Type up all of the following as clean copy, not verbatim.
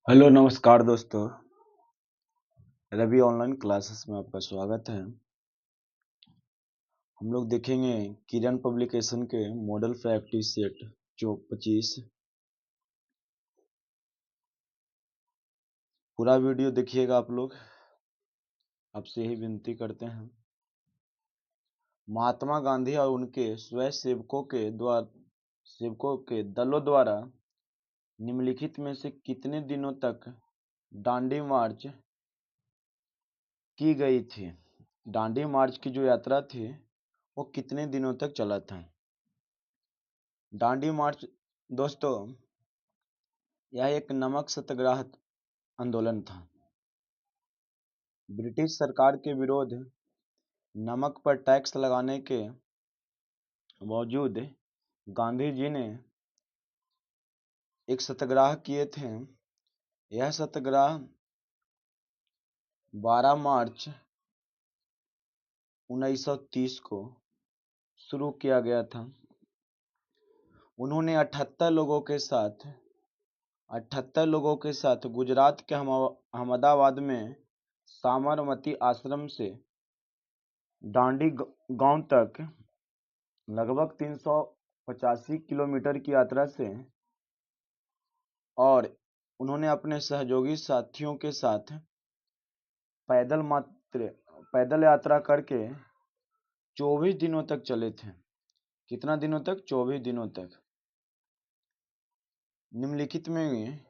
Hello नमस्कार दोस्तों। Ravi online classes में आपका स्वागत है। हम लोग देखेंगे किरण पब्लिकेशन के मॉडल प्रैक्टिस सेट जो 25। पूरा वीडियो देखिएगा आप लोग, आपसे यही विनती करते हैं। महात्मा गांधी और उनके स्वयं सेवकों के दलों द्वारा निम्नलिखित में से कितने दिनों तक दांडी मार्च की गई थी? दांडी मार्च की जो यात्रा थी वो कितने दिनों तक चला था? दांडी मार्च दोस्तों, यह एक नमक सत्याग्रह आंदोलन था। ब्रिटिश सरकार के विरोध नमक पर टैक्स लगाने के बावजूद गांधी जी ने एक सत्याग्रह किए थे। यह सत्याग्रह 12 मार्च 1930 को शुरू किया गया था। उन्होंने 78 लोगों के साथ गुजरात के अहमदाबाद में साबरमती आश्रम से दांडी गांव तक लगभग 385 किलोमीटर की यात्रा से, और उन्होंने अपने सहयोगी साथियों के साथ पैदल यात्रा करके 24 दिनों तक चले थे। कितना दिनों तक? 24 दिनों तक। निम्नलिखित में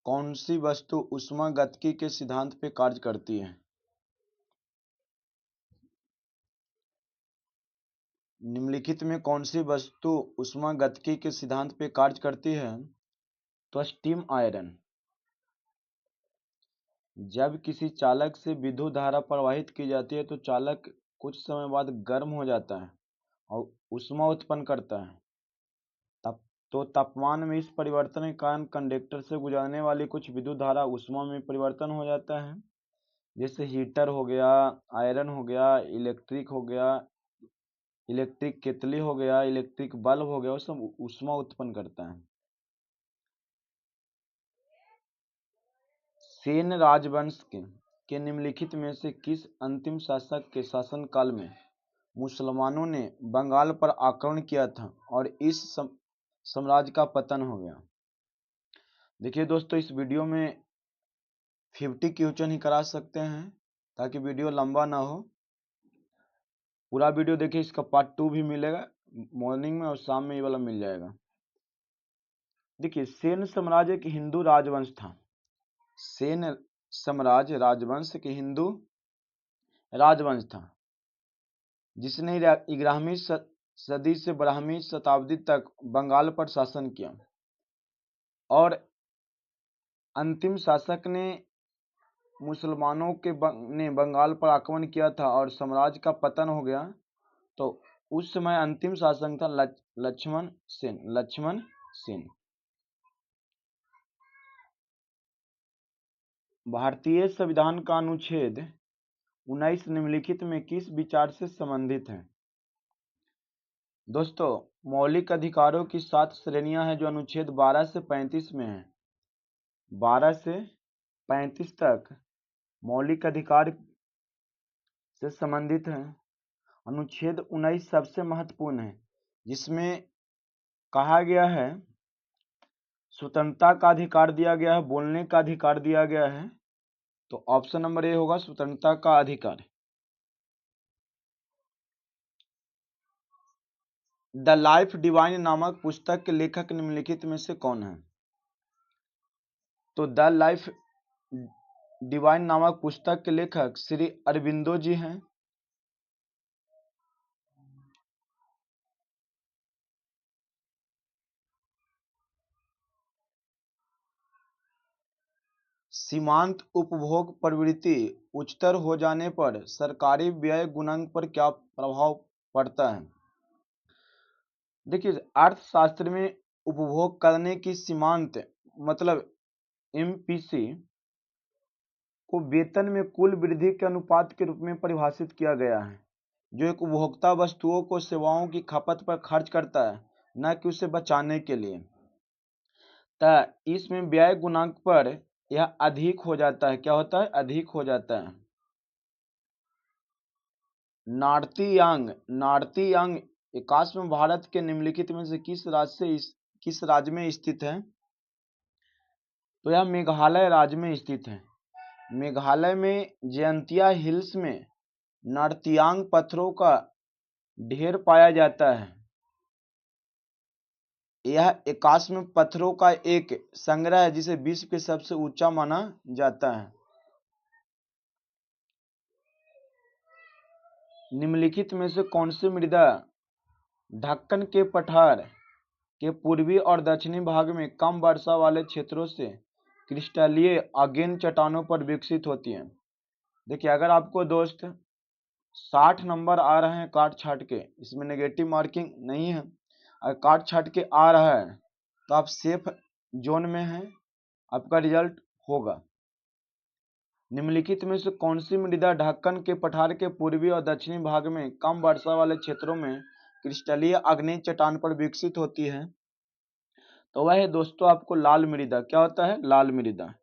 कौन सी वस्तु ऊष्मागतिकी के सिद्धांत पे कार्य करती है? निम्नलिखित में कौन सी वस्तु ऊष्मागतिकी के सिद्धांत पे कार्य करती है? तो स्टीम आयरन। जब किसी चालक से विद्युत धारा प्रवाहित की जाती है तो चालक कुछ समय बाद गर्म हो जाता है और ऊष्मा उत्पन्न करता है। तो तापमान में इस परिवर्तन के कारण कंडक्टर से गुजरने वाली कुछ विद्युत धारा ऊष्मा में परिवर्तन हो जाता है। जैसे हीटर हो गया, आयरन हो गया, इलेक्ट्रिक हो गया, इलेक्ट्रिक केतली हो गया, इलेक्ट्रिक बल्ब हो गया, वो सब ऊष्मा उत्पन्न करता है। सेन राजवंश के निम्नलिखित में से किस अंतिम शासक के शासनकाल में मुसलमानों ने बंगाल पर आक्रमण किया था और इस साम्राज्य का पतन हो गया? देखिए दोस्तों, इस वीडियो में 50 क्वेश्चन ही करा सकते हैं ताकि वीडियो लंबा ना हो। पूरा वीडियो देखिए, इसका पार्ट 2 भी मिलेगा मॉर्निंग में और शाम में ये वाला मिल जाएगा। देखिए, सेन साम्राज्य एक हिंदू राजवंश था। सेन साम्राज्य राजवंश के हिंदू राजवंश था जिसने 11वीं सदी से 12वीं शताब्दी तक बंगाल पर शासन किया, और अंतिम शासक ने मुसलमानों ने बंगाल पर आक्रमण किया था और साम्राज्य का पतन हो गया। तो उस समय अंतिम शासक था लक्ष्मण सेन। भारतीय संविधान का अनुच्छेद 19 निम्नलिखित में किस विचार से संबंधित है? दोस्तों, मौलिक अधिकारों की 7 श्रेणियां हैं जो अनुच्छेद 12 से 35 में है। 12 से 35 तक मौलिक अधिकार से संबंधित है। अनुच्छेद 19 सबसे महत्वपूर्ण है, जिसमें कहा गया है स्वतंत्रता का अधिकार दिया गया है, बोलने का अधिकार दिया गया है। तो ऑप्शन नंबर ए होगा स्वतंत्रता का अधिकार। द लाइफ डिवाइन नामक पुस्तक के लेखक निम्नलिखित में से कौन है? तो द लाइफ डिवाइन नामक पुस्तक के लेखक श्री अरबिंदो जी हैं। सीमांत उपभोग प्रवृत्ति उच्चतर हो जाने पर सरकारी व्यय गुणांक पर क्या प्रभाव पड़ता है? देखिए, अर्थशास्त्र में उपभोग करने की सीमांत मतलब एमपीसी को वेतन में कुल वृद्धि के अनुपात के रूप में परिभाषित किया गया है, जो एक उपभोक्ता वस्तुओं को सेवाओं की खपत पर खर्च करता है, न कि उसे बचाने के लिए। इसमें व्यय गुणांक पर यह अधिक हो जाता है। क्या होता है? अधिक हो जाता है। नार्ती यांग, नार्ती यांग एकाश्म भारत के निम्नलिखित में से किस राज्य में स्थित है? तो यह मेघालय राज्य में स्थित है। मेघालय में जयंतिया हिल्स में नार्तियांग पत्थरों का ढेर पाया जाता है। यह एकाश्म पत्थरों का एक संग्रह है जिसे विश्व के सबसे ऊंचा माना जाता है। निम्नलिखित में से कौन सी मृदा ढक्कन के पठार के पूर्वी और दक्षिणी भाग में कम वर्षा वाले क्षेत्रों से क्रिस्टलीय अगेन चट्टानों पर विकसित होती है? देखिए, अगर आपको दोस्त 60 नंबर आ रहे हैं काट छाट के, इसमें नेगेटिव मार्किंग नहीं है, अगर काट छाट के आ रहा है तो आप सेफ जोन में हैं, आपका रिजल्ट होगा। निम्नलिखित में से कौन सी मृदा ढक्कन के पठार के पूर्वी और दक्षिणी भाग में कम वर्षा वाले क्षेत्रों में क्रिस्टलीय आग्नेय चट्टान पर विकसित होती है? तो वह है दोस्तों आपको लाल मृदा। क्या होता है? लाल मृदा।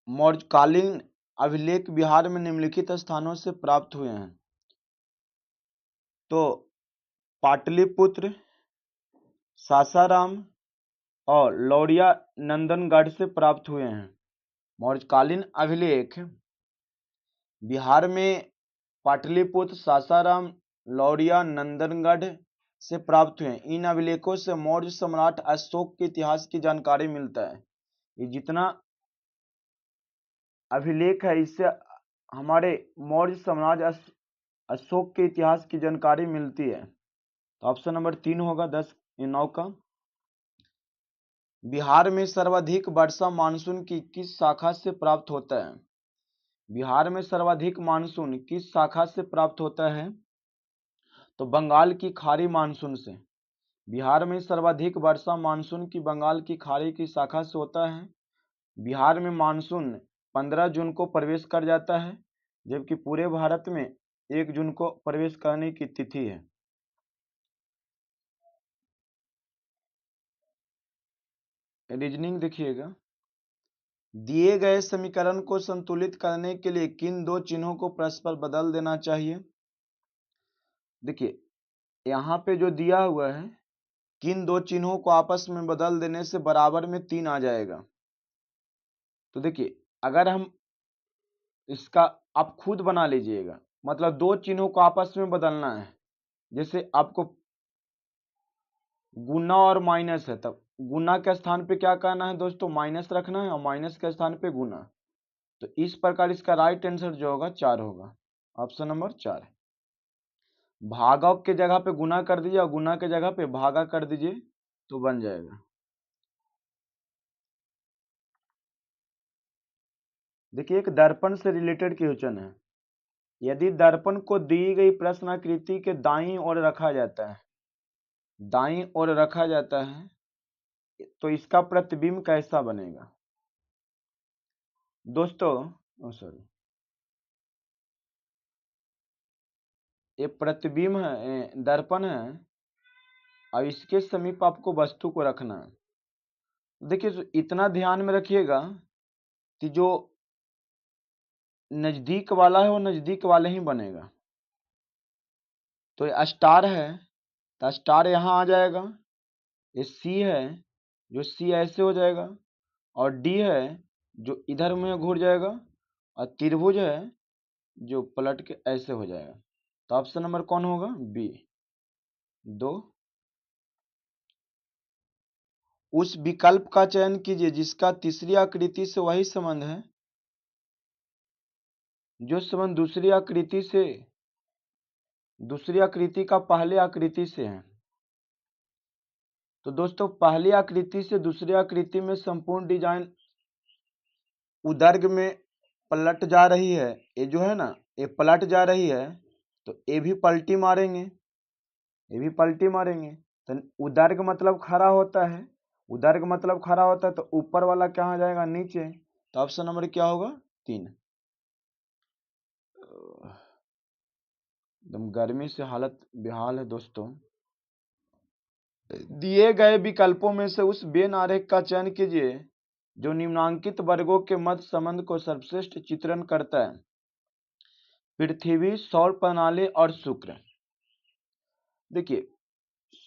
मौर्यकालीन अभिलेख बिहार में निम्नलिखित स्थानों से प्राप्त हुए हैं। तो पाटलिपुत्र, सासाराम और लौरिया नंदनगढ़ से प्राप्त हुए हैं। मौर्यकालीन अभिलेख बिहार में पाटलिपुत्र, सासाराम, लौरिया नंदनगढ़ से प्राप्त हुए हैं। इन अभिलेखों से मौर्य सम्राट अशोक के इतिहास की जानकारी मिलता है। ये जितना अभिलेख है इससे हमारे मौर्य साम्राज्य अशोक के इतिहास की जानकारी मिलती है। तो ऑप्शन नंबर 3 होगा 9 का। बिहार में सर्वाधिक वर्षा मानसून की किस शाखा से प्राप्त होता है? बिहार में सर्वाधिक मानसून किस शाखा से प्राप्त होता है? तो बंगाल की खाड़ी मानसून से। बिहार में सर्वाधिक वर्षा मानसून की बंगाल की खाड़ी की शाखा से होता है। बिहार में मानसून 15 जून को प्रवेश कर जाता है, जबकि पूरे भारत में 1 जून को प्रवेश करने की तिथि है। रीजनिंग देखिएगा, दिए गए समीकरण को संतुलित करने के लिए किन दो चिन्हों को परस्पर बदल देना चाहिए? देखिए, यहाँ पे जो दिया हुआ है, किन दो चिन्हों को आपस में बदल देने से बराबर में 3 आ जाएगा। तो देखिए, अगर हम इसका आप खुद बना लीजिएगा, मतलब दो चिन्हों को आपस में बदलना है। जैसे आपको गुना और माइनस है, तब गुना के स्थान पे क्या करना है दोस्तों? माइनस रखना है, और माइनस के स्थान पे गुना। तो इस प्रकार इसका राइट आंसर जो होगा 4 होगा। ऑप्शन नंबर 4 है। भागा के जगह पे गुना कर दीजिए और गुना के जगह पे भागा कर दीजिए तो बन जाएगा। देखिए, एक दर्पण से रिलेटेड क्वेश्चन है। यदि दर्पण को दी गई प्रश्नाकृति के दाईं ओर रखा जाता है, दाईं ओर रखा जाता है, तो इसका प्रतिबिंब कैसा बनेगा? दोस्तों सॉरी, ये प्रतिबिंब है, दर्पण है, और इसके समीप आपको वस्तु को रखना है। देखिए, तो इतना ध्यान में रखिएगा कि जो नजदीक वाला है वो नजदीक वाले ही बनेगा। तो ये स्टार है तो स्टार यहाँ आ जाएगा। ये सी है, जो सी ऐसे हो जाएगा, और डी है जो इधर में घूर जाएगा, और त्रिभुज है जो पलट के ऐसे हो जाएगा। तो ऑप्शन नंबर कौन होगा? बी 2। उस विकल्प का चयन कीजिए जिसका तीसरी आकृति से वही संबंध है जो संबंध दूसरी आकृति का पहले आकृति से है। तो दोस्तों, पहली आकृति से दूसरी आकृति में संपूर्ण डिजाइन उदर्ग में पलट जा रही है। ये जो है ना, ये पलट जा रही है, तो ये भी पलटी मारेंगे, ये भी पलटी मारेंगे। तो उदर्ग मतलब खड़ा होता है, उदर्ग मतलब खड़ा होता है, तो ऊपर वाला क्या आ जाएगा? नीचे। तो ऑप्शन नंबर क्या होगा? 3। एकदम गर्मी से हालत बेहाल है दोस्तों। दिए गए विकल्पों में से उस वेन आरेख का चयन कीजिए जो निम्नांकित वर्गों के मध्य संबंध को सर्वश्रेष्ठ चित्रण करता है। पृथ्वी, सौर प्रणाली और शुक्र। देखिए,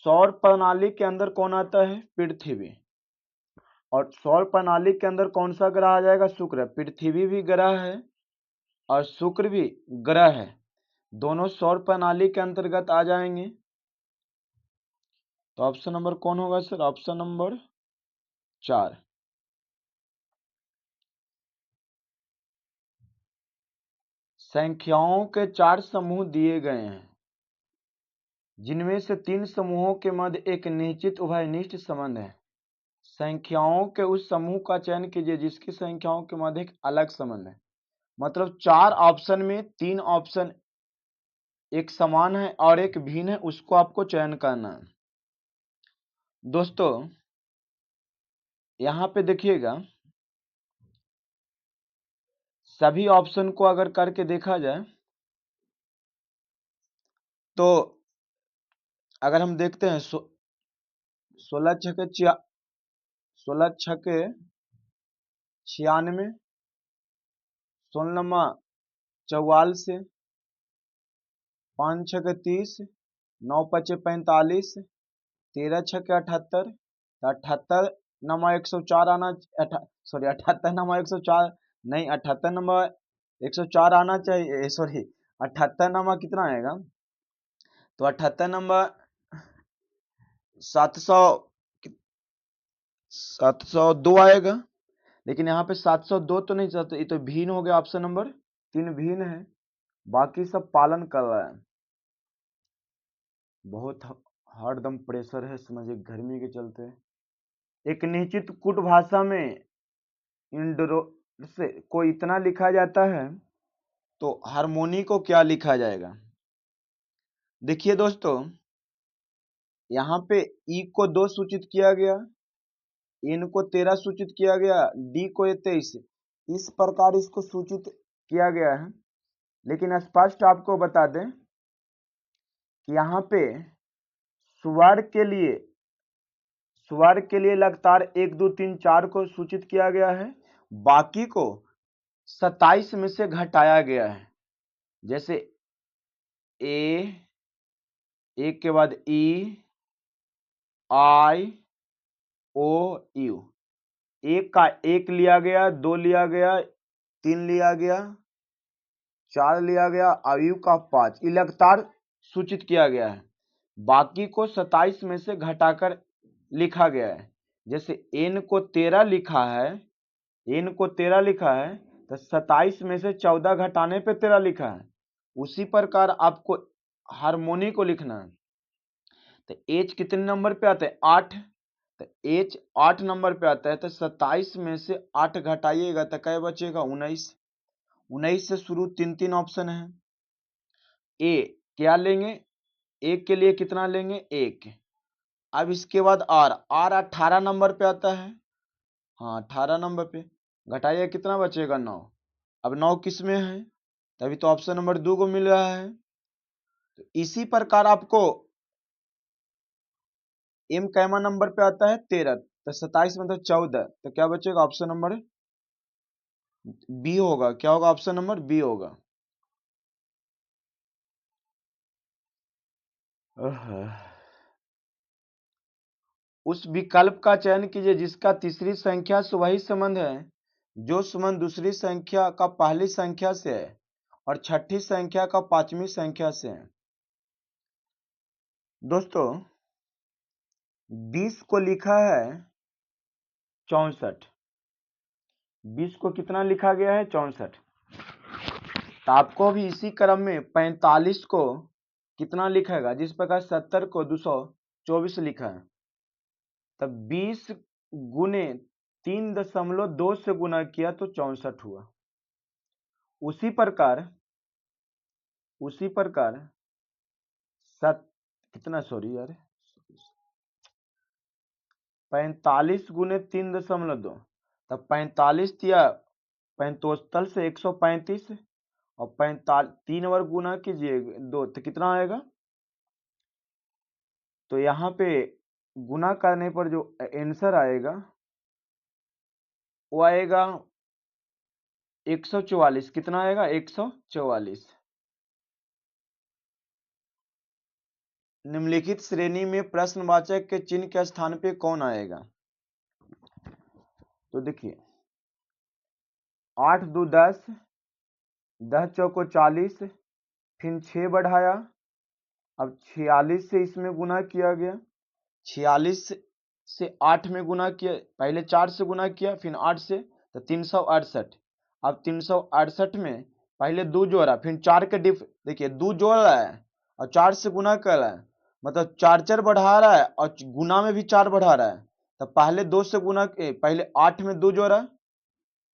सौर प्रणाली के अंदर कौन आता है? पृथ्वी। और सौर प्रणाली के अंदर कौन सा ग्रह आ जाएगा? शुक्र। पृथ्वी भी ग्रह है और शुक्र भी ग्रह है, दोनों सौर प्रणाली के अंतर्गत आ जाएंगे। तो ऑप्शन नंबर कौन होगा सर? Option number 4। संख्याओं के 4 समूह दिए गए हैं जिनमें से 3 समूहों के मध्य एक निश्चित उभयनिष्ठ संबंध है। संख्याओं के उस समूह का चयन कीजिए जिसकी संख्याओं के मध्य एक अलग संबंध है। मतलब 4 ऑप्शन में 3 ऑप्शन एक समान है और एक भिन्न है, उसको आपको चयन करना है। दोस्तों यहां पे देखिएगा, सभी ऑप्शन को अगर करके देखा जाए तो अगर हम देखते हैं 16 छके 96, 16 44, 5 छके 30, 9 पचे 45, 13 छके 78, 78 नंबर 104 आना, सॉरी 78 नंबर 104 नहीं, 78 नंबर 104 आना चाहिए, सॉरी 78 नंबर कितना आएगा? तो 78 नंबर 702 आएगा। लेकिन यहाँ पे 702 तो नहीं चाहते, ये तो भिन्न हो गया। ऑप्शन नंबर 3 भिन्न है, बाकी सब पालन कर रहा है। बहुत हरदम प्रेशर है, समझिए गर्मी के चलते। एक निश्चित कूट भाषा में इंडोर से को इतना लिखा जाता है तो हार्मोनी को क्या लिखा जाएगा? देखिए दोस्तों, यहाँ पे ई को 2 सूचित किया गया, एन को 13 सूचित किया गया, डी को 23, इस प्रकार इसको सूचित किया गया है। लेकिन स्पष्ट आपको बता दें कि यहाँ पे स्वर के लिए लगातार 1 2 3 4 को सूचित किया गया है, बाकी को 27 में से घटाया गया है। जैसे ए के बाद ई, आई, ओ, यू। एक का 1 लिया गया, 2 लिया गया, 3 लिया गया, 4 लिया गया, आयु का 5, ये लगातार सूचित किया गया है। बाकी को 27 में से घटाकर लिखा गया है। जैसे एन को 13 लिखा है, एन को 13 लिखा है तो 27 में से 14 घटाने पे 13 लिखा है। उसी प्रकार आपको हार्मोनी को लिखना है। तो एच कितने नंबर पे आता है? 8। तो एच 8 नंबर पे आता है, तो 27 में से 8 घटाइएगा तो क्या बचेगा? 19। 19 से शुरू 3 ऑप्शन है। ए क्या लेंगे? एक के लिए कितना लेंगे? 1। अब इसके बाद आर 18 नंबर पे आता है। हाँ 18 नंबर पे घटाइए, कितना बचेगा? 9। अब 9 किस में है? तभी तो ऑप्शन नंबर 2 को मिल रहा है। तो इसी प्रकार आपको एम कैमा नंबर पे आता है 13, तो 27 में तो 14, तो क्या बचेगा? ऑप्शन नंबर बी होगा। क्या होगा? ऑप्शन नंबर बी होगा। उस विकल्प का चयन कीजिए जिसका तीसरी संख्या से वही संबंध है जो संबंध दूसरी संख्या का पहली संख्या से है और छठी संख्या का पांचवी संख्या से है। दोस्तों 20 को लिखा है 64, 20 को कितना लिखा गया है? 64। तो आपको भी इसी क्रम में 45 को कितना लिखेगा? जिस प्रकार 70 को 224 लिखा है, तब 20 गुने 3.2 से गुना किया तो 64 हुआ। उसी प्रकार कितना, सॉरी यार, 45 गुने 3.2, तब 45 या 75 से 135 और 45 3 बार गुना कीजिए 2 तो कितना आएगा? तो यहाँ पे गुना करने पर जो आंसर आएगा वो आएगा 144। कितना आएगा? 144। निम्नलिखित श्रेणी में प्रश्नवाचक के चिन्ह के स्थान पे कौन आएगा? तो देखिए 8 2 10, 10 चौको 40, फिर 6 बढ़ाया, अब 46 से इसमें गुना किया गया, 46 से 8 में गुना किया, पहले 4 से गुना किया फिर 8 से, तो 368। अब 368 में पहले 2 जोड़ा फिर 4 के देखिए 2 जोड़ रहा है और 4 से गुना कर रहा है, मतलब 4 4 बढ़ा रहा है और गुना में भी 4 बढ़ा रहा है। तो पहले 2 से गुना, पहले 8 में 2 जोड़ा,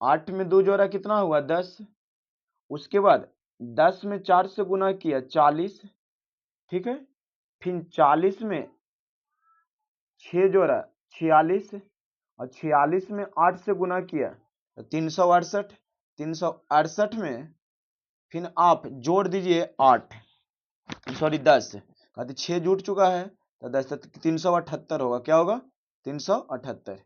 8 में 2 जोड़ा कितना हुआ? 10। उसके बाद 10 में 4 से गुना किया 40, ठीक है। फिर 40 में 6 जोड़ा 46, और 46 में 8 से गुना किया तो 368। 368 में फिर आप जोड़ दीजिए 8, सॉरी 10, कहते 6 जुट चुका है तो 10 378 होगा। क्या होगा? 378।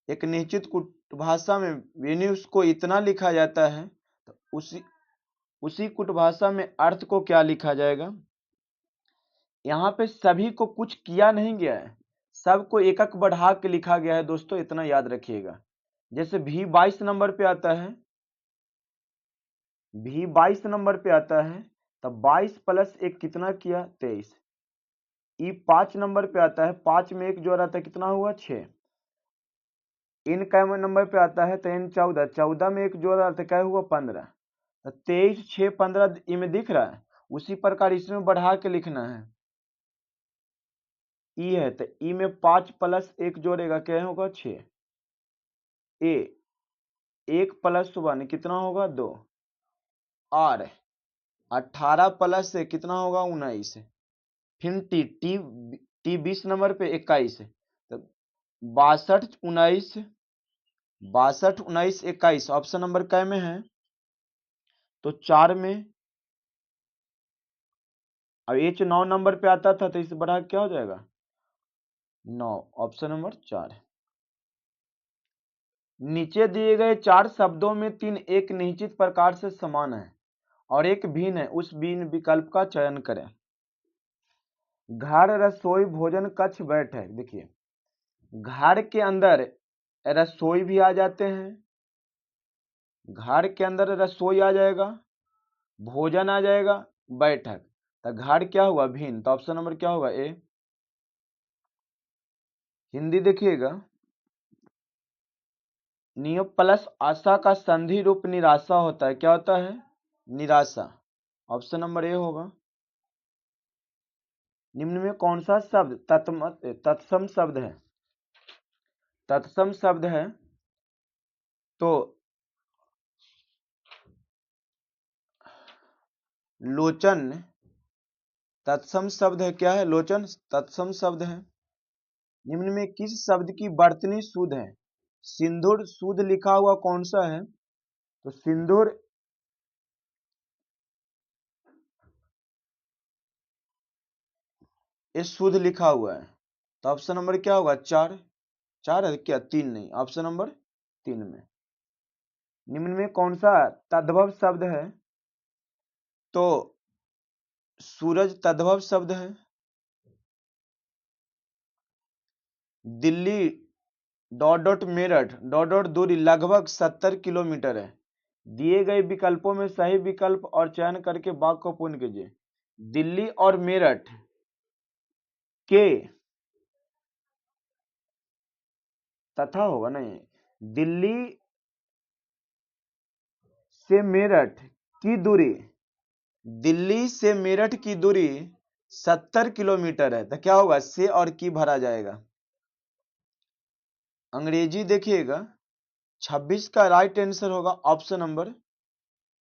एक निश्चित कुटभाषा में वेन्यूज को इतना लिखा जाता है तो उसी कुटभाषा में अर्थ को क्या लिखा जाएगा? यहाँ पे सभी को कुछ किया नहीं गया है, सबको एक एक बढ़ा के लिखा गया है दोस्तों, इतना याद रखिएगा। जैसे भी 22 नंबर पे आता है, भी 22 नंबर पे आता है तब 22 प्लस 1 कितना किया? 23। ई 5 नंबर पे आता है, 5 में 1 जोड़ा था कितना हुआ? 6। इन कै नंबर पे आता है तो इन 14, 14 में 1 जोड़ा था क्या हुआ? 15। तो 23 6 15 ई में दिख रहा है, उसी प्रकार इसमें बढ़ा के लिखना है। ई है तो ई में 5 प्लस 1 जोड़ेगा क्या होगा? 6। ए 1 प्लस 1 कितना होगा? 2। और 18 प्लस से कितना होगा? 19। फिर टी टी टी 20 नंबर पे 21, तो 62 19, 62 19 21 ऑप्शन नंबर कै में है? तो 4 में। अब एच 9 नंबर पे आता था तो इसे बढ़ा क्या हो जाएगा? 9, ऑप्शन नंबर 4। नीचे दिए गए 4 शब्दों में 3 एक निश्चित प्रकार से समान है और एक भिन्न है, उस भिन्न विकल्प का चयन करें। घर, रसोई, भोजन कक्ष, बैठक। देखिए घर के अंदर रसोई भी आ जाते हैं, घर के अंदर रसोई आ जाएगा, भोजन आ जाएगा, बैठक। तो घर क्या हुआ? भिन्न। तो ऑप्शन नंबर क्या होगा? ए। हिंदी देखिएगा, नियोग प्लस आशा का संधि रूप निराशा होता है। क्या होता है? निराशा। ऑप्शन नंबर ए होगा। निम्न में कौन सा शब्द तत्सम शब्द है? तत्सम शब्द है तो लोचन तत्सम शब्द है। क्या है? लोचन तत्सम शब्द है। निम्न में किस शब्द की वर्तनी शुद्ध है? सिंदूर शुद्ध लिखा हुआ कौन सा है? तो सिंदूर ये शुद्ध लिखा हुआ है, तो ऑप्शन नंबर क्या होगा? 4। 4 है क्या? 3 नहीं, ऑप्शन नंबर 3 में। निम्न में कौन सा तद्भव शब्द है? तो सूरज तद्भव शब्द है। Delhi dot dot Meerut dot dot दूरी लगभग 70 किलोमीटर है। दिए गए विकल्पों में सही विकल्प और चयन करके वाक्य को पूर्ण कीजिए। दिल्ली और मेरठ के तथा होगा नहीं, दिल्ली से मेरठ की दूरी, दिल्ली से मेरठ की दूरी 70 किलोमीटर है, तो क्या होगा? से और की भरा जाएगा। अंग्रेजी देखिएगा, 26 का राइट आंसर होगा option number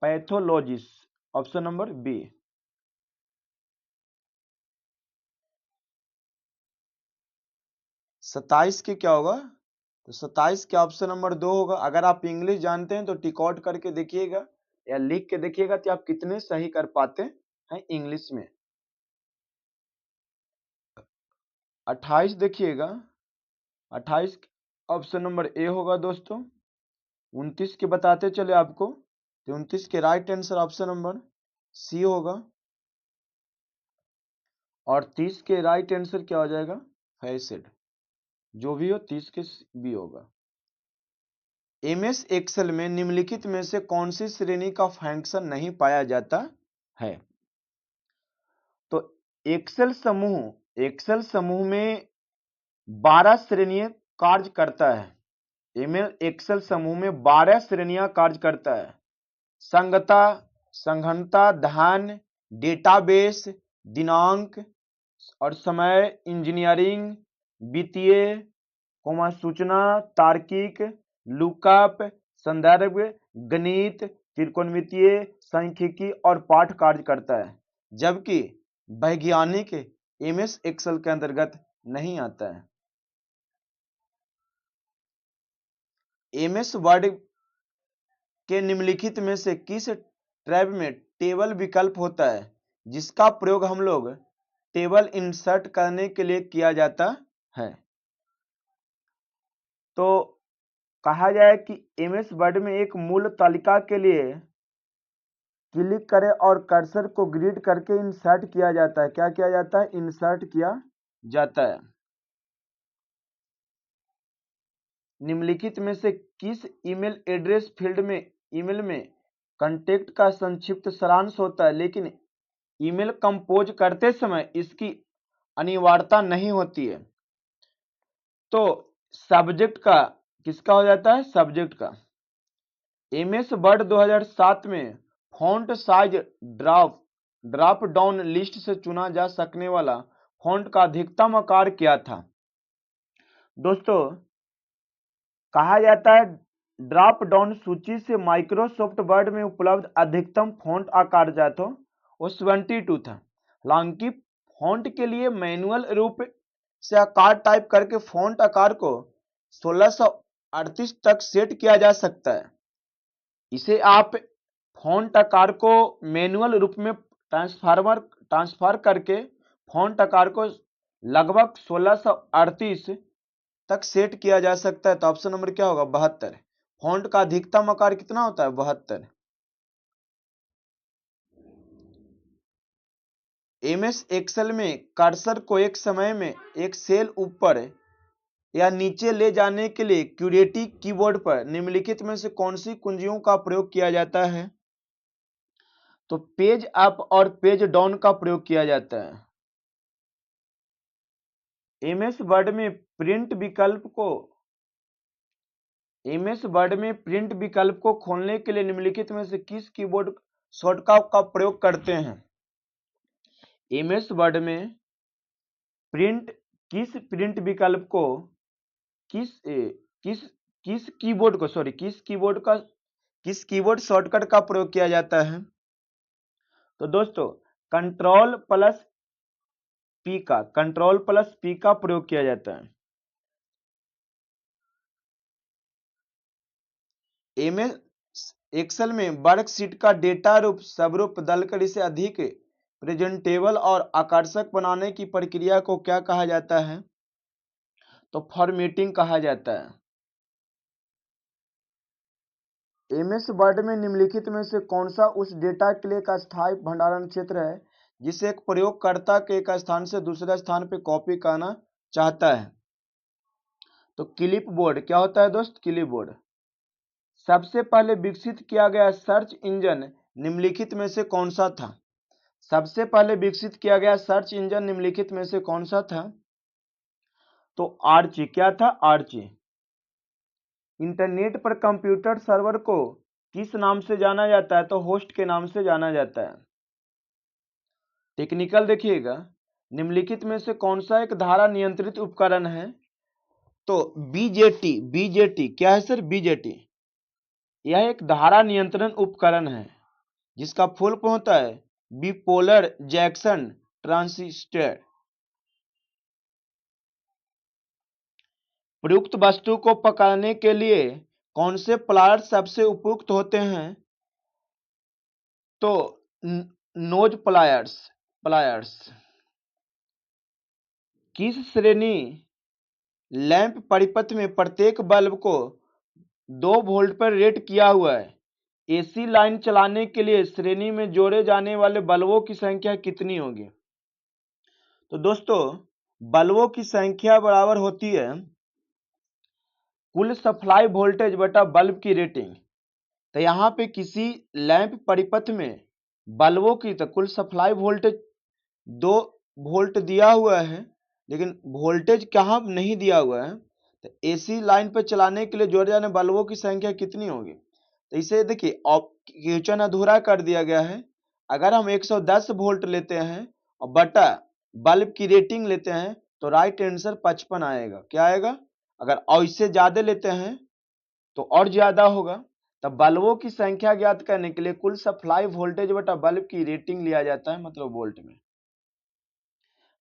pathologist, option number B. 27 के क्या होगा? तो 27 के ऑप्शन नंबर 2 होगा। अगर आप इंग्लिश जानते हैं तो टिक आउट करके देखिएगा या लिख के देखिएगा कि आप कितने सही कर पाते हैं इंग्लिश में। 28 देखिएगा, 28 ऑप्शन नंबर ए होगा दोस्तों। 29 के बताते चले आपको, तो 29 के right answer option number C होगा। और 30 के राइट आंसर क्या हो जाएगा? फैसेड। जो भी हो 30 के बी होगा। एमएस एक्सेल में निम्नलिखित में से कौन सी श्रेणी का फंक्शन नहीं पाया जाता है? तो एक्सेल समूह में 12 श्रेणियां कार्य करता है। एमएल एक्सेल समूह में 12 श्रेणियां कार्य करता है। संगता, संघनता, ध्यान, डेटाबेस, दिनांक और समय, इंजीनियरिंग, वित्तीय, सूचना, तार्किक, लुकअप, संदर्भ, गणित, त्रिकोणमितीय, सांख्यिकी और पाठ कार्य करता है, जबकि वैज्ञानिक एमएस एक्सेल के अंतर्गत नहीं आता है। एमएस वर्ड के निम्नलिखित में से किस टैब में टेबल विकल्प होता है जिसका प्रयोग हम लोग टेबल इंसर्ट करने के लिए किया जाता है? तो कहा जाए कि एमएस वर्ड में एक मूल तालिका के लिए क्लिक करें और कर्सर को ग्रिड करके इंसर्ट किया जाता है। क्या किया जाता है? इंसर्ट किया जाता है। निम्नलिखित में से किस ईमेल एड्रेस फील्ड में ईमेल में कांटेक्ट का संक्षिप्त सारांश होता है, लेकिन ईमेल कंपोज करते समय इसकी अनिवार्यता नहीं होती है? तो सब्जेक्ट का किसका हो जाता है? सब्जेक्ट का। एमएस वर्ड 2007 में font size drop down list से चुना जा सकने वाला फॉन्ट का अधिकतम आकार क्या था? दोस्तों कहा जाता है ड्रॉप डाउन सूची से माइक्रोसॉफ्ट वर्ड में उपलब्ध अधिकतम फॉन्ट आकार जो था वो 72 था। हालांकि फॉन्ट के लिए मैनुअल रूप से आकार टाइप करके फॉन्ट आकार को 1638 तक सेट किया जा सकता है। इसे आप फॉन्ट आकार को मैनुअल रूप में ट्रांसफर करके फॉन्ट आकार को लगभग 1638 तक सेट किया जा सकता है। तो ऑप्शन नंबर क्या होगा? 72। फॉन्ट का अधिकतम आकार कितना होता है? 72। एमएस एक्सेल में कर्सर को एक समय में एक सेल ऊपर या नीचे ले जाने के लिए क्यूरेटी कीबोर्ड पर निम्नलिखित में से कौन सी कुंजियों का प्रयोग किया जाता है? तो पेज अप और पेज डाउन का प्रयोग किया जाता है। एमएस वर्ड में प्रिंट विकल्प को खोलने के लिए निम्नलिखित में से किस कीबोर्ड शॉर्टकट का प्रयोग करते हैं? एमएस वर्ड में किस प्रिंट विकल्प को किस कीबोर्ड शॉर्टकट का प्रयोग किया जाता है? तो दोस्तों कंट्रोल प्लस पी का प्रयोग किया जाता है। एमएस एक्सेल में वर्कशीट का डेटा रूप सबरूप बदलकर इसे अधिक प्रेजेंटेबल और आकर्षक बनाने की प्रक्रिया को क्या कहा जाता है? तो फॉर्मेटिंग कहा जाता है। एमएस वर्ड में निम्नलिखित में से कौन सा उस डेटा के लिए एक अस्थायी भंडारण क्षेत्र है जिसे एक प्रयोगकर्ता के एक स्थान से दूसरे स्थान पर कॉपी करना चाहता है? तो क्लिपबोर्ड। क्या होता है दोस्त? क्लिपबोर्ड। सबसे पहले विकसित किया गया सर्च इंजन निम्नलिखित में से कौन सा था? सबसे पहले विकसित किया गया सर्च इंजन निम्नलिखित में से कौन सा था? तो आर्ची। क्या था? आर्ची। इंटरनेट पर कंप्यूटर सर्वर को किस नाम से जाना जाता है? तो होस्ट के नाम से जाना जाता है। टेक्निकल देखिएगा, निम्नलिखित में से कौन सा एक धारा नियंत्रित उपकरण है? तो बीजेटी। क्या है सर? बीजेटी। यह एक धारा नियंत्रण उपकरण है जिसका फुल फॉर्म होता है बिपोलर जंक्शन ट्रांजिस्टर। प्रयुक्त वस्तु को पकड़ने के लिए कौन से प्लायर्स सबसे उपयुक्त होते हैं? तो नोज प्लायर्स। किस श्रेणी लैंप परिपथ में प्रत्येक बल्ब को 2 वोल्ट पर रेट किया हुआ है? एसी लाइन चलाने के लिए श्रेणी में जोड़े जाने वाले बल्बों की संख्या कितनी होगी? तो दोस्तों, बल्बों की संख्या बराबर होती है कुल सप्लाई वोल्टेज बटा बल्ब की रेटिंग। तो यहाँ पे किसी लैंप परिपथ में बल्बों की तो कुल सप्लाई वोल्टेज 2 वोल्ट दिया हुआ है, लेकिन वोल्टेज कहाँ नहीं दिया हुआ है। तो एसी लाइन पर चलाने के लिए जोड़े जाने बल्बों की संख्या कितनी होगी? तो इसे देखिए क्वेश्चन अधूरा कर दिया गया है। अगर हम 110 वोल्ट लेते हैं और बटा बल्ब की रेटिंग लेते हैं तो राइट आंसर 55 आएगा। क्या आएगा? अगर और इससे ज्यादा लेते हैं तो और ज्यादा होगा। तब बल्बों की संख्या ज्ञात करने के लिए कुल सप्लाई वोल्टेज बटा बल्ब की रेटिंग लिया जाता है, मतलब वोल्ट में।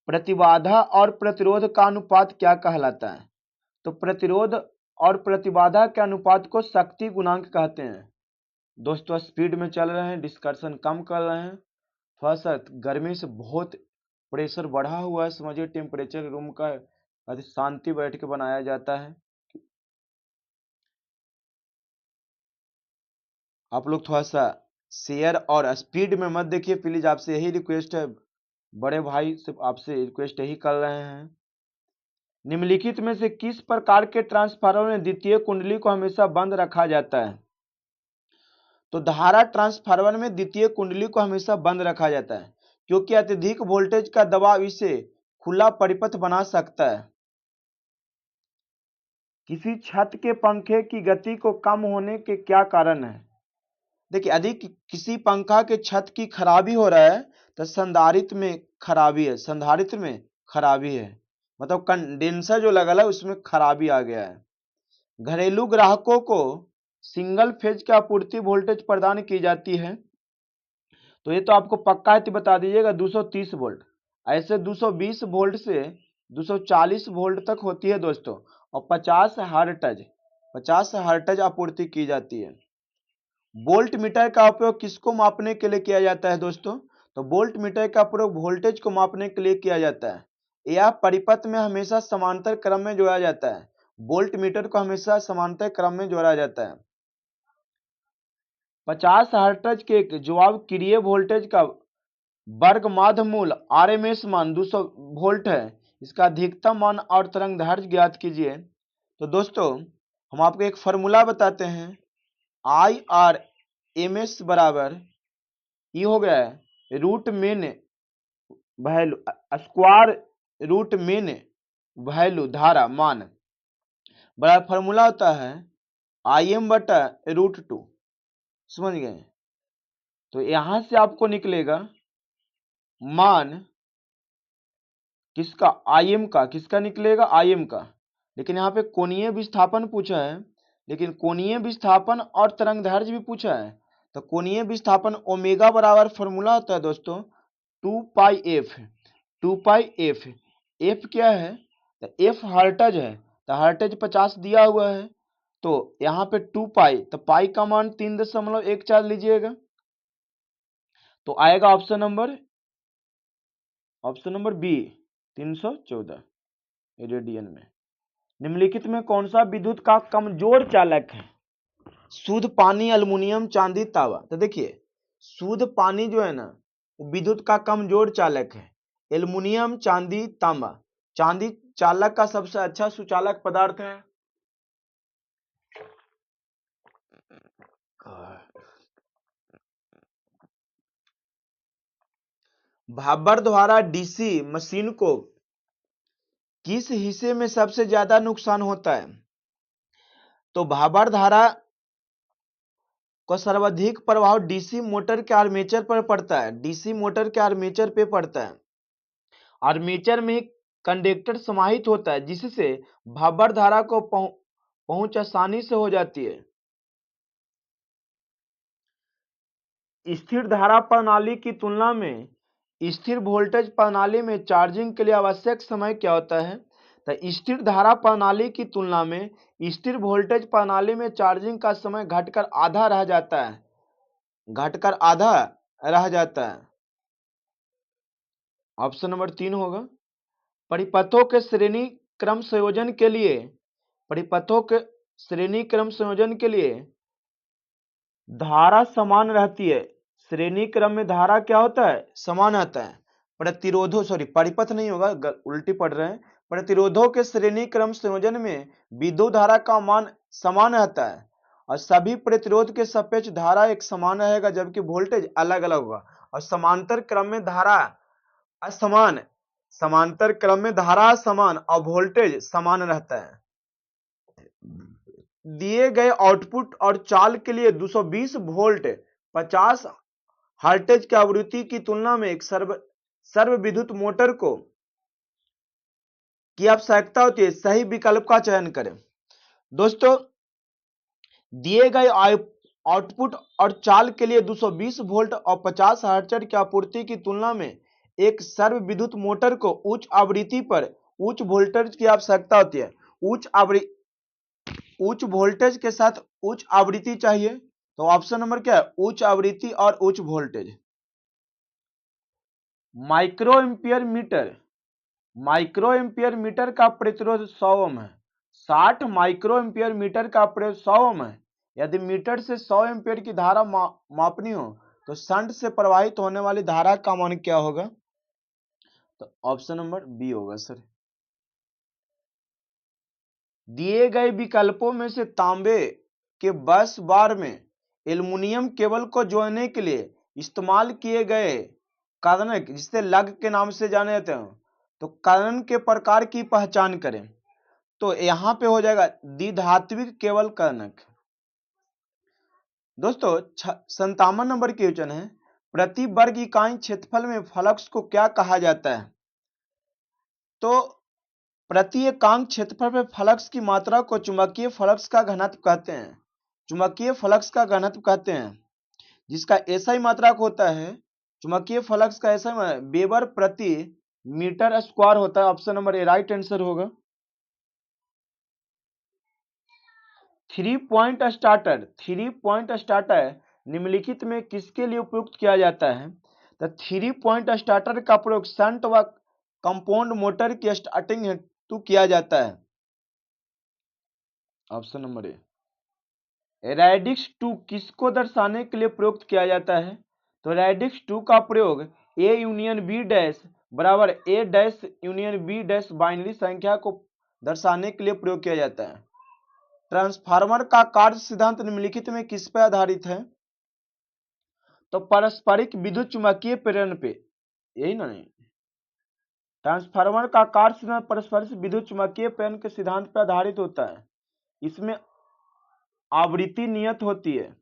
प्रतिबाधा और प्रतिरोध का अनुपात क्या कहलाता है? तो प्रतिरोध और प्रतिबाधा के अनुपात को शक्ति गुणांक कहते हैं। दोस्तों, स्पीड में चल रहे हैं, डिस्कशन कम कर रहे हैं, थोड़ा सा गर्मी से बहुत प्रेशर बढ़ा हुआ है, समझिए टेम्परेचर रूम का अधिक शांति बैठ के बनाया जाता है। आप लोग थोड़ा सा शेयर और स्पीड में मत देखिए प्लीज, आपसे यही रिक्वेस्ट है, बड़े भाई से आपसे रिक्वेस्ट यही कर रहे हैं। निम्नलिखित में से किस प्रकार के ट्रांसफार्मर में द्वितीय कुंडली को हमेशा बंद रखा जाता है? तो धारा ट्रांसफार्मर में द्वितीय कुंडली को हमेशा बंद रखा जाता है क्योंकि अत्यधिक वोल्टेज का दबाव इसे खुला परिपथ बना सकता है। किसी छत के पंखे की गति को कम होने के क्या कारण है? देखिए, अधिक किसी पंखा के छत की खराबी हो रहा है तो संधारित्र में खराबी है, संधारित्र में खराबी है, मतलब कंडेंसर जो लगा है उसमें खराबी आ गया है। घरेलू ग्राहकों को सिंगल फेज की आपूर्ति वोल्टेज प्रदान की जाती है, तो ये तो आपको पक्का है, तो बता दीजिएगा 230 वोल्ट। ऐसे 220 वोल्ट से 240 वोल्ट तक होती है दोस्तों, और 50 हर्ट्ज आपूर्ति की जाती है। वोल्ट मीटर का उपयोग किसको मापने के लिए किया जाता है दोस्तों? तो वोल्ट मीटर का प्रयोग वोल्टेज को मापने के लिए किया जाता है। यह परिपथ में हमेशा समांतर क्रम में जोड़ा जाता है। वोल्ट मीटर को हमेशा समांतर क्रम में जोड़ा जाता है। 50 हर्ट्ज के जवाब क्रिय वोल्टेज का वर्ग माध्य मूल आरएमएस मान 200 वोल्ट है। इसका अधिकतम मान और तरंग दैर्ध्य ज्ञात कीजिए। तो दोस्तों, हम आपको एक फॉर्मूला बताते हैं। आई आर एम एस बराबर ये हो गया है root mean value square root mean value धारा मान बराबर फॉर्मूला होता है आई एम बटा √2। समझ गए? तो यहां से आपको निकलेगा मान किसका? आई एम का। किसका निकलेगा? आई एम का। लेकिन यहाँ पे कोणीय विस्थापन पूछा है, लेकिन कोणीय विस्थापन और तरंग दैर्ध्य भी पूछा है। तो कोणीय विस्थापन ओमेगा बराबर फॉर्मूला होता है दोस्तों 2 पाई एफ। 2 पाई एफ। एफ क्या है? तो एफ हर्ट्ज है, तो हर्ट्ज 50 दिया हुआ है, तो यहाँ पे 2 पाई, तो पाई का मान 3.14 लीजिएगा, तो आएगा ऑप्शन नंबर बी 314 रेडियन में। निम्नलिखित में कौन सा विद्युत का कमजोर चालक है? शुद्ध पानी, अल्युमिनियम, चांदी, तांबा। तो देखिए, शुद्ध पानी जो है ना वो विद्युत का कमजोर चालक है। एल्युमिनियम, चांदी, तांबा। चांदी चालक का सबसे अच्छा सुचालक पदार्थ है। भाबर द्वारा डीसी मशीन को किस हिस्से में सबसे ज्यादा नुकसान होता है? तो भाबर धारा का सर्वाधिक प्रभाव डीसी मोटर के आर्मेचर पर पड़ता है। डीसी मोटर के आर्मेचर पे पड़ता है। आर्मेचर में कंडक्टर समाहित होता है जिससे भाबर धारा को पहुंच आसानी से हो जाती है। स्थिर धारा प्रणाली की तुलना में स्थिर वोल्टेज प्रणाली में चार्जिंग के लिए आवश्यक समय क्या होता है? तो स्थिर धारा प्रणाली की तुलना में स्थिर वोल्टेज प्रणाली में चार्जिंग का समय घटकर आधा रह जाता है। घटकर आधा रह जाता है। ऑप्शन नंबर 3 होगा। परिपथों के श्रेणी क्रम संयोजन के लिए, परिपथों के श्रेणी क्रम संयोजन के लिए धारा समान रहती है। श्रेणी क्रम में धारा क्या होता है? समान आता है। प्रतिरोधों, सॉरी परिपथ नहीं होगा, उल्टी पढ़ रहे हैं। प्रतिरोधों के श्रेणी क्रम संयोजन में विद्युत धारा का मान समान रहता है और सभी प्रतिरोध के सापेक्ष धारा एक समान रहेगा, जबकि वोल्टेज अलग अलग होगा। और समांतर क्रम में धारा असमान, समांतर क्रम में धारा असमान और वोल्टेज समान रहता है। दिए गए आउटपुट और चाल के लिए 220 वोल्ट 50 हर्ट्ज की आवृत्ति की तुलना में एक सर्व विद्युत मोटर को की आवश्यकता होती है। सही विकल्प का चयन करें। दोस्तों, दिए गए आउटपुट और चाल के लिए 220 वोल्ट और 50 हर्ट्ज की आपूर्ति की तुलना में एक सर्व विद्युत मोटर को उच्च आवृत्ति पर उच्च वोल्टेज की आवश्यकता होती है। उच्च वोल्टेज के साथ उच्च आवृत्ति चाहिए, तो ऑप्शन नंबर क्या है? उच्च आवृत्ति और उच्च voltage. Micro ampere meter, micro ampere meter का प्रतिरोध 100 ओम है। 60 माइक्रो एम्पियर मीटर का प्रतिरोध 100 ओम है। यदि मीटर से 100 एम्पियर की धारा मापनी हो तो शंट से प्रवाहित होने वाली धारा का मान क्या होगा? तो ऑप्शन नंबर बी होगा सर। दिए गए विकल्पों में से तांबे के बस बार में एल्युमिनियम केबल को जोड़ने के लिए इस्तेमाल किए गए कर्णक, जिसे लग के नाम से जाने जाते हैं, तो कर्णक के प्रकार की पहचान करें। तो यहां पे हो जाएगा द्विधात्विक केबल कर्णक। दोस्तों, 57 नंबर की क्वेश्चन है, प्रति वर्ग इकाई क्षेत्रफल में फ्लक्स को क्या कहा जाता है? तो प्रति एकांक क्षेत्रफल में फ्लक्स की मात्रा को चुंबकीय फ्लक्स का घनत्व कहते हैं। चुंबकीय फ्लक्स का घनत्व कहते हैं, जिसका एसआई मात्रक होता है। चुंबकीय फ्लक्स का एसआई वेबर प्रति मीटर स्क्वायर होता है। Option number A right answer होगा। 3 पॉइंट स्टार्टर, 3 पॉइंट स्टार्टर निम्नलिखित में किसके लिए उपयुक्त किया जाता है? तो 3 पॉइंट स्टार्टर का प्रयोग शंट व कंपाउंड मोटर की स्टार्टिंग हेतु किया जाता है। Option number A. रेडिक्स 2 किसको दर्शाने के लिए प्रयुक्त किया जाता है? तो रेडिक्स 2 का प्रयोग ए यूनियन बी डैश बराबर A dash union B dash binary संख्या को दर्शाने के लिए प्रयोग किया जाता है। ट्रांसफार्मर का कार्य सिद्धांत निम्नलिखित में किस पर आधारित है? तो पारस्परिक विद्युत चुंबकीय प्रेरण पे, यही ना? नहीं, ट्रांसफार्मर का कार्य सिद्धांत पारस्परिक विद्युत चुंबकीय प्रेरण के सिद्धांत पर आधारित होता है। इसमें आवृत्ति नियत होती है।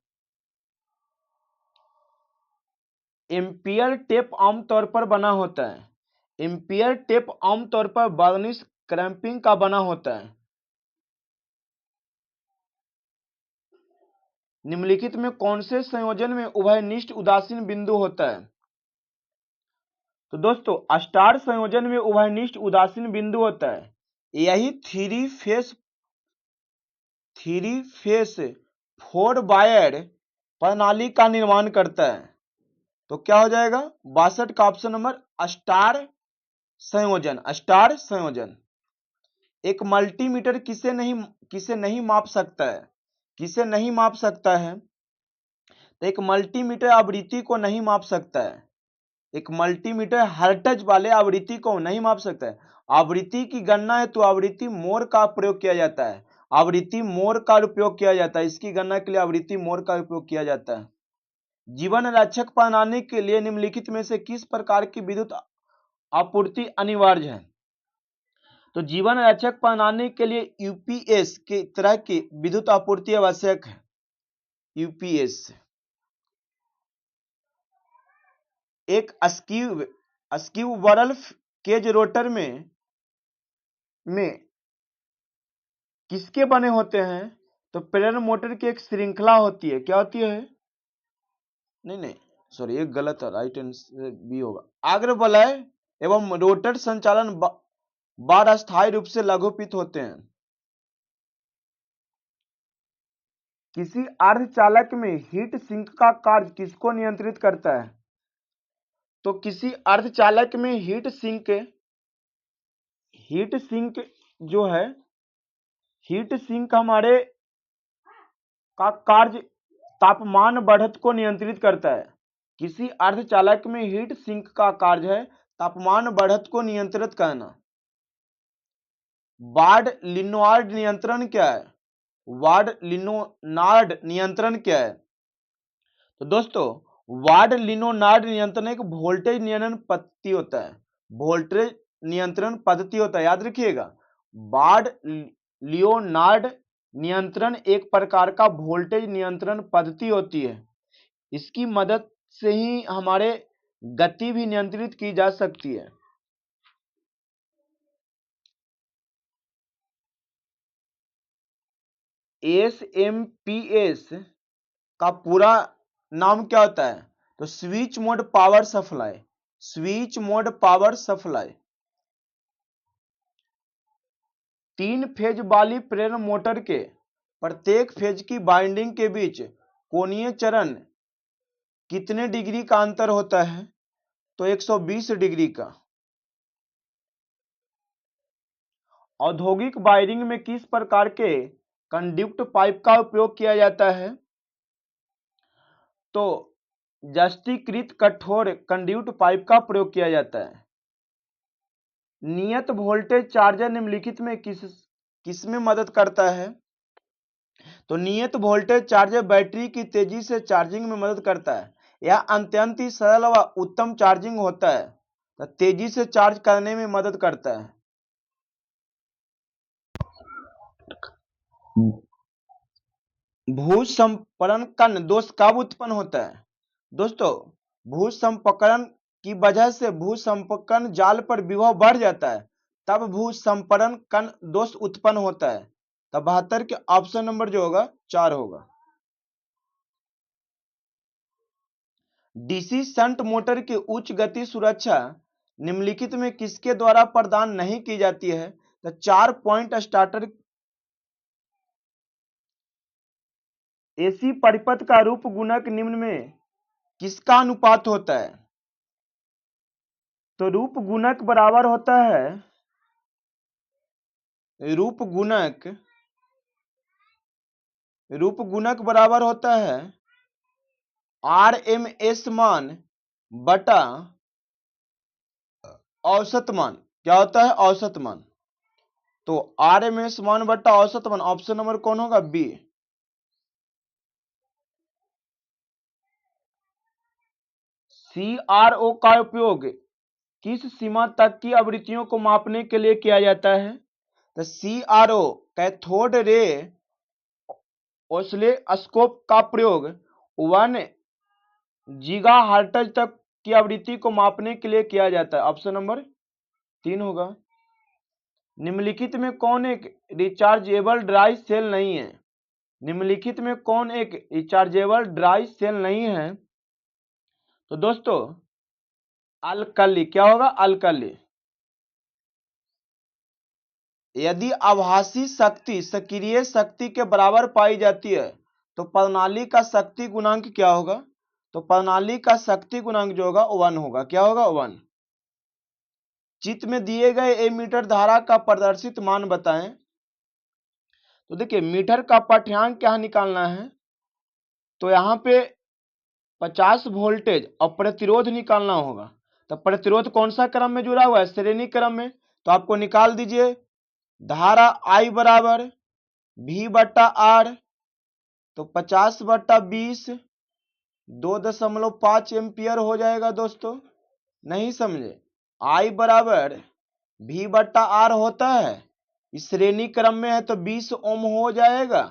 एम्पियर टेप आमतौर पर बना होता है। एम्पियर टेप आमतौर पर वार्निश क्रैंपिंग का बना होता है। निम्नलिखित में कौन से संयोजन में उभयनिष्ठ उदासीन बिंदु होता है? तो दोस्तों, स्टार संयोजन में उभयनिष्ठ उदासीन बिंदु होता है। यही थ्री फेस 4 वायर प्रणाली का निर्माण करता है। तो क्या हो जाएगा? 62 का ऑप्शन नंबर स्टार संयोजन। स्टार संयोजन। एक मल्टीमीटर किसे नहीं माप सकता है? किसे नहीं माप सकता है? तो एक मल्टीमीटर आवृत्ति को नहीं माप सकता है। एक मल्टीमीटर हर्ट्ज वाले आवृत्ति को नहीं माप सकता है। आवृत्ति की गणना है तो आवृत्ति मोर का प्रयोग किया जाता है। आवृत्ति मोर का उपयोग किया जाता है। इसकी गणना के लिए आवृत्ति मोर का उपयोग किया जाता है। जीवन रक्षक बनाने के लिए निम्नलिखित में से किस प्रकार की विद्युत आपूर्ति अनिवार्य है? तो जीवन रक्षक बनाने के लिए यूपीएस के तरह की विद्युत आपूर्ति आवश्यक है। यूपीएस एक अस्क्यू बरल केज रोटर में किसके बने होते हैं? तो प्रेरण मोटर की एक श्रृंखला होती है। क्या होती है? नहीं, सॉरी, एक गलत है, राइट आंसर बी होगा। अग्रवलय एवं रोटर संचालन बार अस्थायी रूप से लघुपित होते हैं। किसी अर्धचालक में हीट सिंक का कार्य किसको नियंत्रित करता है? तो किसी अर्धचालक में हीट सिंक हीट सिंक जो है, हीट सिंक हमारे का कार्य तापमान बढ़त को नियंत्रित करता है। किसी अर्धचालक में हीट सिंक का कार्य है तापमान बढ़त को नियंत्रित करना। वार्ड लिनोनार्ड नियंत्रण क्या है? वार्ड लिनोनार्ड नियंत्रण क्या है? तो दोस्तों, वार्ड लिनोनार्ड नियंत्रण एक वोल्टेज नियंत्रण पद्धति होता है। वोल्टेज नियंत्रण पद्धति होता है, याद रखिएगा। वार्ड लियोनार्ड नियंत्रण एक प्रकार का वोल्टेज नियंत्रण पद्धति होती है। इसकी मदद से ही हमारे गति भी नियंत्रित की जा सकती है। एसएमपीएस का पूरा नाम क्या होता है? तो switch mode power supply. Switch mode power supply. 3 phase वाली प्रेरण मोटर के प्रत्येक फेज की वाइंडिंग के बीच कोणीय चरण कितने डिग्री का अंतर होता है? तो 120 डिग्री का। औद्योगिक वायरिंग में किस प्रकार के कंडक्ट पाइप का उपयोग किया जाता है? तो जस्तीकृत कठोर कंडक्ट पाइप का प्रयोग किया जाता है। नियत वोल्टेज चार्जर निम्नलिखित में किसमें मदद करता है? तो नियत वोल्टेज चार्जर बैटरी की तेजी से चार्जिंग में मदद करता है। यह अत्यंत ही सरल व उत्तम चार्जिंग होता है, तो तेजी से चार्ज करने में मदद करता है। भूसंपरण दोष कब उत्पन्न होता है? दोस्तों, भूसंपरण की वजह से भूसंपरण जाल पर विभव बढ़ जाता है, तब भूसंपरण दोष उत्पन्न होता है। तब 72 के ऑप्शन नंबर जो होगा 4 होगा। डीसी शंट मोटर की उच्च गति सुरक्षा निम्नलिखित में किसके द्वारा प्रदान नहीं की जाती है? तो 4 पॉइंट स्टार्टर। एसी परिपथ का रूप गुणक निम्न में किसका अनुपात होता है? तो रूप गुणक बराबर होता है, रूप गुणक बराबर होता है RMS मान बटा औसत मान। क्या होता है? औसत मान। तो RMS मान बटा औसत मान, ऑप्शन नंबर कौन होगा? बी। CRO का उपयोग किस सीमा तक की आवृत्तियों को मापने के लिए किया जाता है? तो CRO कैथोड रे ऑसिलोस्कोप का प्रयोग 1 गीगाहर्ट्ज तक की आवृत्ति को मापने के लिए किया जाता है। ऑप्शन नंबर 3 होगा। निम्नलिखित में कौन एक रिचार्जेबल ड्राई सेल नहीं है? निम्नलिखित में कौन एक रिचार्जेबल ड्राई सेल नहीं है? तो दोस्तों, अल्कली। क्या होगा? अल्कली। यदि आभासी शक्ति सक्रिय शक्ति के बराबर पाई जाती है तो प्रणाली का शक्ति गुणांक क्या होगा? तो प्रणाली का शक्ति गुणांक जो होगा 1 होगा। क्या होगा? 1। चित्र में दिए गए एमीटर धारा का प्रदर्शित मान बताएं। तो देखिए, मीटर का पाठ्यांक क्या निकालना है? तो यहां पे 50 वोल्टेज और प्रतिरोध निकालना होगा। तो प्रतिरोध कौन सा क्रम में जुड़ा हुआ है? श्रेणी क्रम में। तो आपको निकाल दीजिए। धारा I बराबर V बट्टा R, तो 50 बट्टा 20 2.5 एम्पियर हो जाएगा। दोस्तों, नहीं समझे? I बराबर V बट्टा R होता है, इस श्रेणी क्रम में है तो 20 ओम हो जाएगा।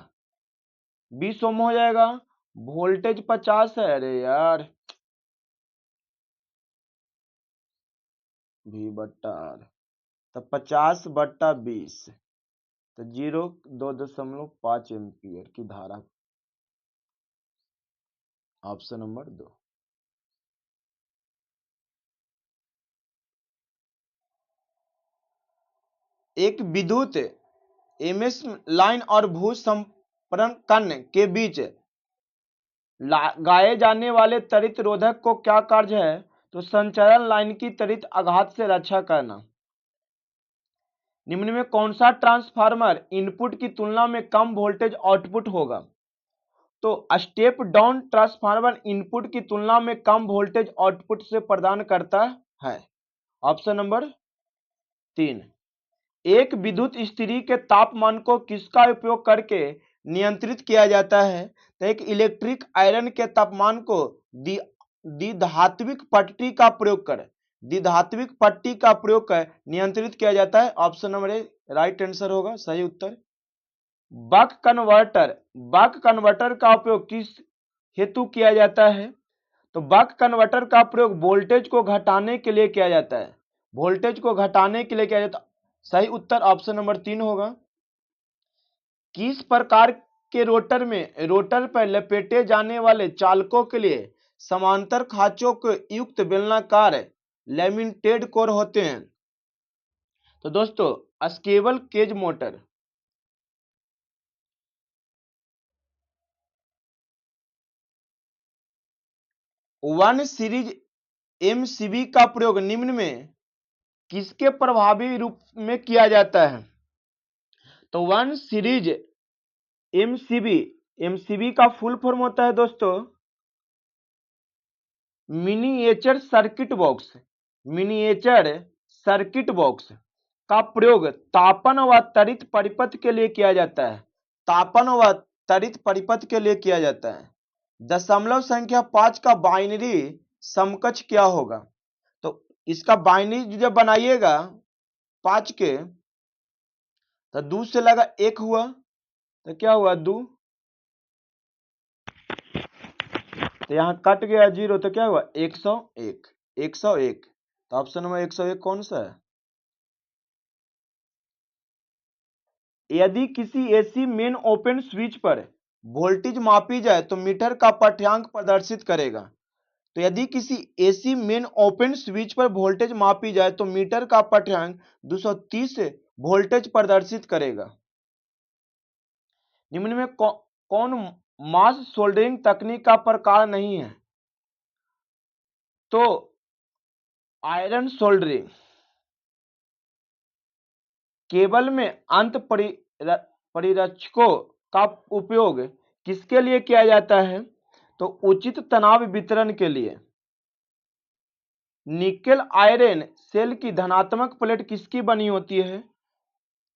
20 ओम हो जाएगा। वोल्टेज 50 है। अरे यार, V बट्टा R, तो 50 बट्टा 20, तो 2.5 एम्पियर की धारा। Option number 2। एक विद्युत एमएस लाइन और भूसंपरण के बीच गाए जाने वाले त्वरित रोधक को क्या कार्य है? तो संचरण लाइन की त्वरित आघात से रक्षा करना। निम्न में कौन सा ट्रांसफार्मर इनपुट की तुलना में कम वोल्टेज आउटपुट होगा? तो स्टेप डाउन ट्रांसफार्मर इनपुट की तुलना में कम वोल्टेज आउटपुट से प्रदान करता है। Option number 3। एक विद्युत स्त्री के तापमान को किसका उपयोग करके नियंत्रित किया जाता है? तो एक इलेक्ट्रिक आयरन के तापमान को द्विधात्विक पट्टी का प्रयोग कर नियंत्रित किया जाता है। Option number A right answer होगा, सही उत्तर। बक कन्वर्टर का उपयोग किस हेतु किया जाता है? तो बक कन्वर्टर का प्रयोग वोल्टेज को घटाने के लिए किया जाता है। सही उत्तर ऑप्शन नंबर 3 होगा। किस प्रकार के रोटर पर लपेटे जाने वाले चालकों के लिए समांतर खांचों के युक्त बेलनाकार लैमिनेटेड कोर होते हैं? तो दोस्तों स्केबल cage motor. One series MCB का प्रयोग निम्न में किसके प्रभावी रूप में किया जाता है? तो वन सीरीज एमसीबी का फुल फॉर्म होता है दोस्तों मिनिएचर सर्किट बॉक्स का प्रयोग तापन व त्वरित परिपथ के लिए किया जाता है। दशमलव संख्या 5 का बाइनरी समकक्ष क्या होगा? तो इसका बाइनरी जब बनाइएगा 5 के तो 2 से लगा 1 हुआ, तो क्या हुआ 2, तो यहां कट गया 0, तो क्या हुआ 101। तो ऑप्शन नंबर 101 कौन सा है? यदि किसी एसी मेन ओपन स्विच पर वोल्टेज मापी जाए तो मीटर का पाठ्यांक प्रदर्शित करेगा। तो यदि किसी एसी मेन ओपन स्विच पर वोल्टेज मापी जाए तो मीटर का पाठ्यांक 230 वोल्टेज प्रदर्शित करेगा। निम्न में कौन मास सोल्डरिंग तकनीक का प्रकार नहीं है? तो आयरन सोल्डरिंग। केबल में अंत परिरक्षकों का उपयोग किसके लिए किया जाता है? तो उचित तनाव वितरण के लिए। निकेल आयरन सेल की धनात्मक प्लेट किसकी बनी होती है?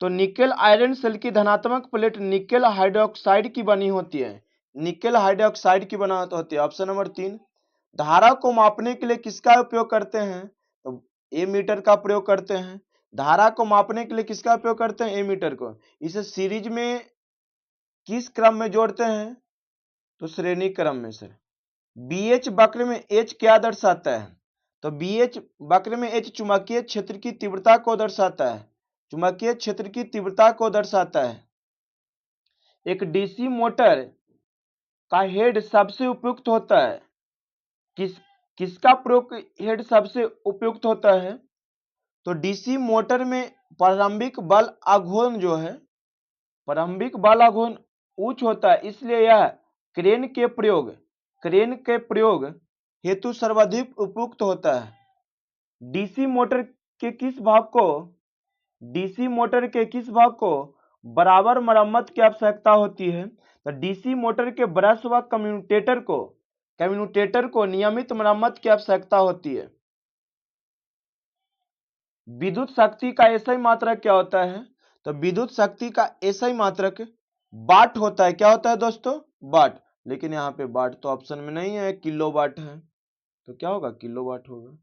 तो निकेल आयरन सेल की धनात्मक प्लेट निकेल हाइड्रोक्साइड की बनी होती है। Option number 3। धारा को मापने के लिए किसका उपयोग करते हैं? तो एमीटर का प्रयोग करते हैं। धारा को मापने के लिए किसका उपयोग करते हैं? एमीटर को। इसे सीरीज में किस क्रम में जोड़ते हैं? तो श्रेणी क्रम में सर। बीएच वक्र में एच क्या दर्शाता है? तो बीएच वक्र में एच चुंबकीय क्षेत्र की तीव्रता को दर्शाता है। एक डीसी मोटर का हेड सबसे उपयुक्त होता है। किसका प्रयोग हेड सबसे उपयुक्त होता है? तो डीसी मोटर में प्रारंभिक बल आघूर्ण उच्च होता है, इसलिए यह क्रेन के प्रयोग हेतु सर्वाधिक उपयुक्त होता है। डीसी मोटर के किस भाग को बराबर मरम्मत की आवश्यकता होती है? तो डीसी मोटर के ब्रश व कम्यूटेटर को नियमित मरम्मत की आवश्यकता होती है। विद्युत शक्ति का एसआई मात्रक क्या होता है? तो विद्युत शक्ति का एसआई मात्रक वाट होता है। क्या होता है दोस्तों? वाट। लेकिन यहाँ पे वाट तो ऑप्शन में नहीं है, किलोवाट है, तो क्या होगा? किलोवाट होगा।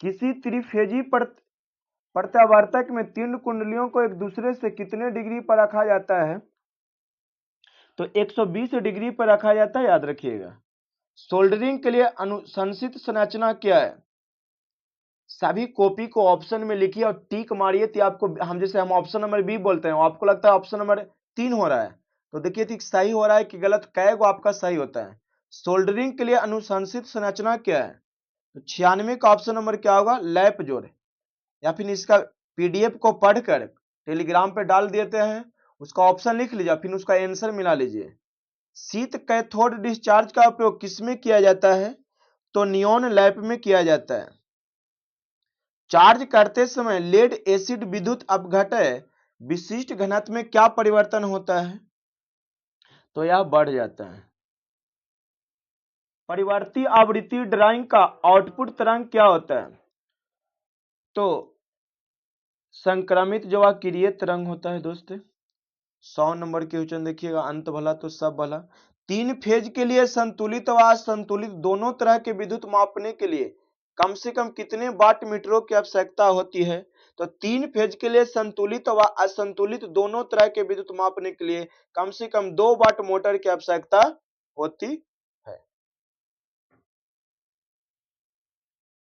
किसी त्रिफेजी प्रत्यावर्तक में 3 कुंडलियों को एक दूसरे से कितने डिग्री पर रखा जाता है? तो 120 डिग्री पर रखा जाता है, याद रखिएगा। सोल्डरिंग के लिए अनुशंसित संरचना क्या है? सभी कॉपी को ऑप्शन में लिखिए और टिक मारिए। तो आपको हम ऑप्शन नंबर बी बोलते हैं, आपको लगता है ऑप्शन नंबर 3 हो रहा है, तो देखिए ठीक सही हो रहा है कि गलत, कै गो आपका सही होता है। सोल्डरिंग के लिए अनुशंसित संरचना क्या है? तो 96 का ऑप्शन नंबर क्या होगा? लैप जोड़। या फिर इसका पीडीएफ को पढ़कर टेलीग्राम पे डाल देते हैं, उसका ऑप्शन लिख लीजिए, फिर उसका आंसर मिला लीजिए। शीत कैथोड डिस्चार्ज का उपयोग किसमें किया जाता है? तो नियॉन लैंप में किया जाता है। चार्ज करते समय लेड एसिड विद्युत अपघटय विशिष्ट घनत्व में क्या परिवर्तन होता है? तो यह बढ़ जाता है। परिवर्ती आवृत्ति ड्राइंग का आउटपुट तरंग क्या होता है? तो संक्रमित जो अक्रिय तरंग होता है दोस्त। 100 नंबर के क्वेश्चन देखिएगा, अंत भला तो सब भला। 3 फेज के लिए संतुलित व असंतुलित दोनों तरह के विद्युत मापने के लिए कम से कम कितने वाट मीटरों की आवश्यकता होती है? तो 3 फेज के लिए संतुलित व असंतुलित दोनों तरह के विद्युत मापने के लिए कम से कम 2 वाट मोटर की आवश्यकता होती